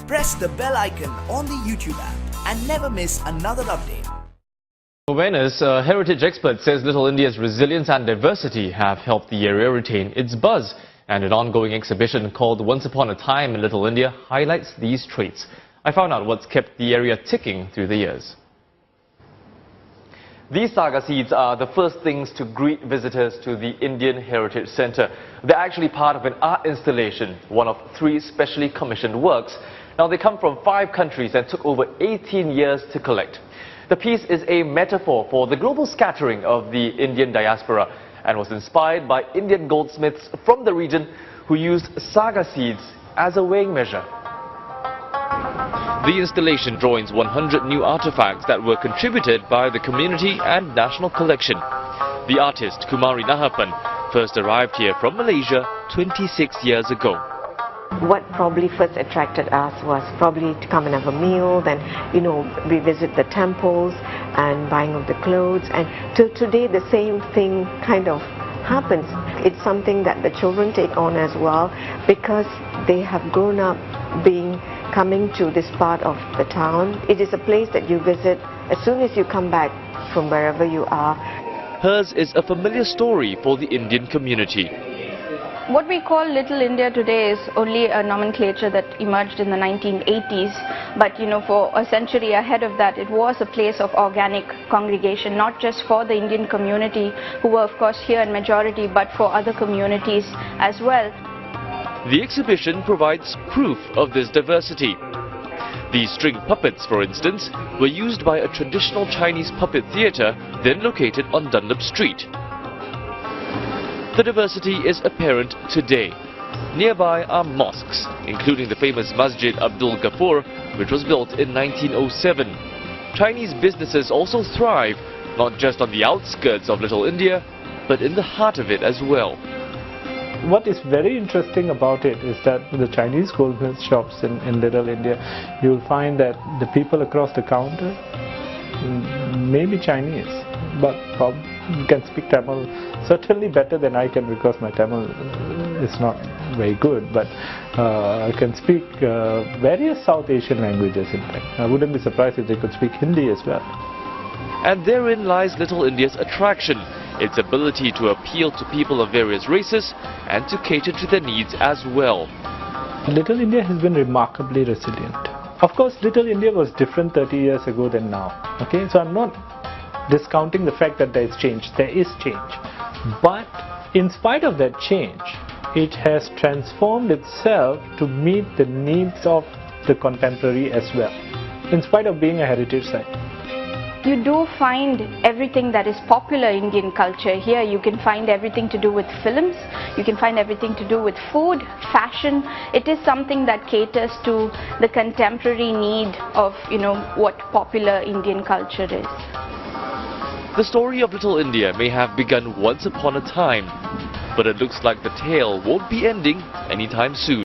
press the bell icon on the YouTube app and never miss another update. Awareness, a heritage expert says Little India's resilience and diversity have helped the area retain its buzz. And an ongoing exhibition called Once Upon a Time in Little India highlights these traits. I found out what's kept the area ticking through the years. These saga seeds are the first things to greet visitors to the Indian Heritage Centre. They're actually part of an art installation, one of 3 specially commissioned works. Now they come from 5 countries and took over 18 years to collect. The piece is a metaphor for the global scattering of the Indian diaspora and was inspired by Indian goldsmiths from the region who used saga seeds as a weighing measure. The installation joins 100 new artifacts that were contributed by the community and national collection. The artist Kumari Nahapan first arrived here from Malaysia 26 years ago. What probably first attracted us was probably to come and have a meal, then we visit the temples and buying of the clothes, and till today the same thing kind of happens. It's something that the children take on as well because they have grown up coming to this part of the town. It is a place that you visit as soon as you come back from wherever you are. Hers is a familiar story for the Indian community. What we call Little India today is only a nomenclature that emerged in the 1980s, but for a century ahead of that it was a place of organic congregation, not just for the Indian community who were of course here in majority, but for other communities as well. The exhibition provides proof of this diversity. These string puppets, for instance, were used by a traditional Chinese puppet theatre then located on Dunlop Street. The diversity is apparent today. Nearby are mosques, including the famous Masjid Abdul Ghaffur, which was built in 1907. Chinese businesses also thrive, not just on the outskirts of Little India, but in the heart of it as well. What is very interesting about it is that the Chinese goldsmith shops in Little India, you'll find that the people across the counter may be Chinese, but can speak Tamil certainly better than I can, because my Tamil is not very good, but I can speak various South Asian languages in fact. I wouldn't be surprised if they could speak Hindi as well. And therein lies Little India's attraction, its ability to appeal to people of various races and to cater to their needs as well. Little India has been remarkably resilient. Of course, Little India was different 30 years ago than now. Okay, so I'm not discounting the fact that there is change. There is change. But in spite of that change, it has transformed itself to meet the needs of the contemporary as well, in spite of being a heritage site. You do find everything that is popular Indian culture here. You can find everything to do with films, you can find everything to do with food, fashion. It is something that caters to the contemporary need of, what popular Indian culture is. The story of Little India may have begun once upon a time, but it looks like the tale won't be ending anytime soon.